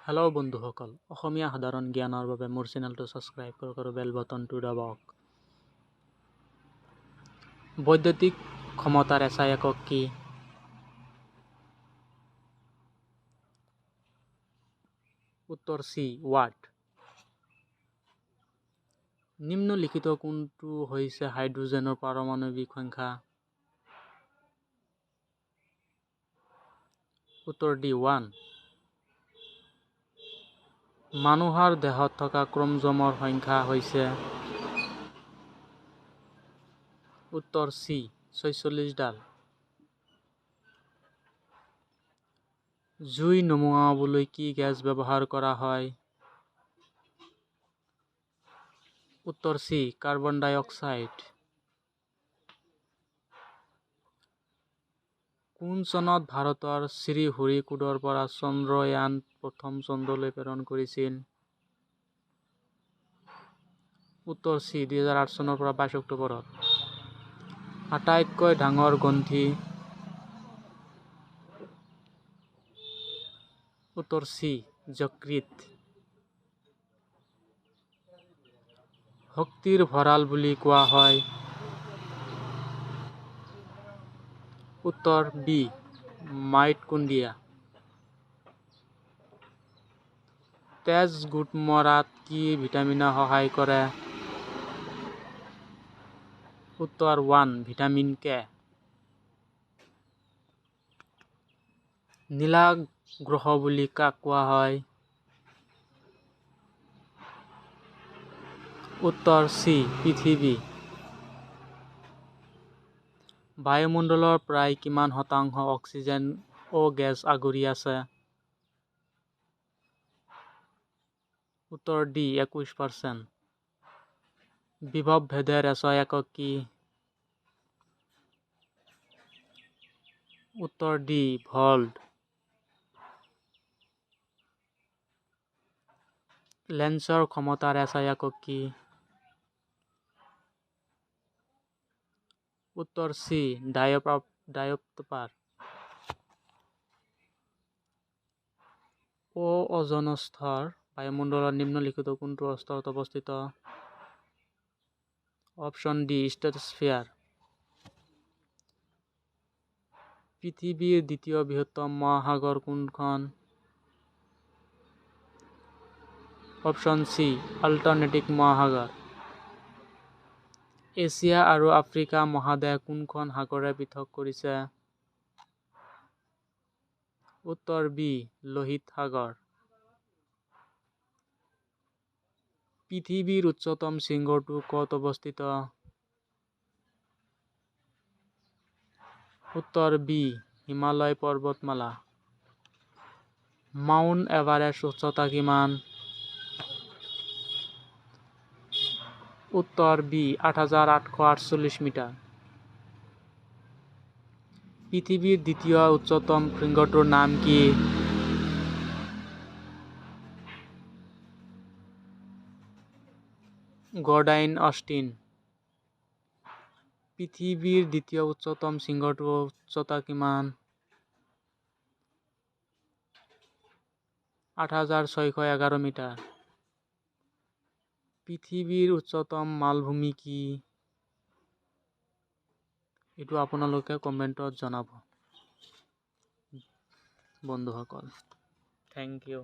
Hello' বন্ধুসকল, অসমীয়া সাধাৰণ জ্ঞানৰ বাবে মোৰ চেনেলটো ছাবস্ক্ৰাইব কৰক আৰু বেল বাটনটো দবাওক। বৈদ্যুতিক ক্ষমতাৰ SI একক কি? উত্তৰ চি, ৱাট। নিম্নলিখিত কোনটো হৈছে হাইড্ৰজেনৰ পাৰমাণৱিক সংখ্যা? উত্তৰ ডি, 1। মানুহৰ দেহত থকা ক্ৰম'জমৰ সংখ্যা হৈছে? উত্তৰ চি, 46 ডাল। জুই নুমুৱাবলৈ কি গেছ ব্যৱহাৰ কৰা হয়? উত্তৰ চি, কাৰ্বন ডাই অক্সাইড। কোন চনত ভাৰতৰ শ্ৰীহৰিকোটাৰ পৰা চন্দ্ৰয়ান প্ৰথম চন্দ্ৰলৈ প্ৰেৰণ কৰিছিল? উত্তৰ চি, 2008 চনৰ পৰা 22 অক্টোবৰত। আটাইতকৈ ডাঙৰ গ্ৰন্থি? উত্তৰ চি, যকৃত। শক্তিৰ ভঁৰাল বুলি কোৱা হয়? উত্তৰ বি, মাইটকণ্ড্ৰিয়া। তেজ গোট মৰাত কি ভিটামিনে সহায় কৰে? উত্তৰ 1, ভিটামিন কে। নীলা গ্ৰহ বুলি কাক কোৱা হয়? উত্তৰ চি, পৃথিৱী। বায়ুমণ্ডলৰ প্ৰায় কিমান শতাংশ অক্সিজেন গেছ আগুৰি আছে? উত্তৰ ডি, 21%। বিভৱ ভেদৰ SI একক কি? উত্তৰ ডি, ভল্ট। লেন্সৰ ক্ষমতাৰ SI একক কি? উত্তৰ চি, ডায়প্টাৰ। অ'জন স্তৰ বায়ুমণ্ডলৰ নিম্নলিখিত কোনটো স্তৰত অৱস্থিত? Option D, stratosphere. পৃথিৱীৰ দ্বিতীয় বৃহত্তম মহাসাগৰ কোনখন? অপশ্যন চি, আটলাণ্টিক মহাসাগৰ। এছিয়া আৰু আফ্ৰিকা মহাদেশ কোনখন সাগৰে পৃথক কৰিছে? উত্তৰ বি, লোহিত সাগৰ। পৃথিৱীৰ উচ্চতম শৃংগটো ক'ত অৱস্থিত? উত্তৰ বি, হিমালয় পৰ্বতমালা। মাউণ্ট এভাৰেষ্ট উচ্চতা কিমান? উত্তৰ বি, 8,848 মিটাৰ। পৃথিৱীৰ দ্বিতীয় উচ্চতম শৃংগটোৰ নাম কি? গৰ্ডাইন অষ্টিন। পৃথিৱীৰ দ্বিতীয় উচ্চতম শৃংগটোৰ উচ্চতা কিমান? 8,611 মিটাৰ। পৃথিৱীৰ উচ্চতম মালভূমি কি? এইটো আপোনালোকে কমেণ্টত জনাব বন্ধুসকল। Thank U.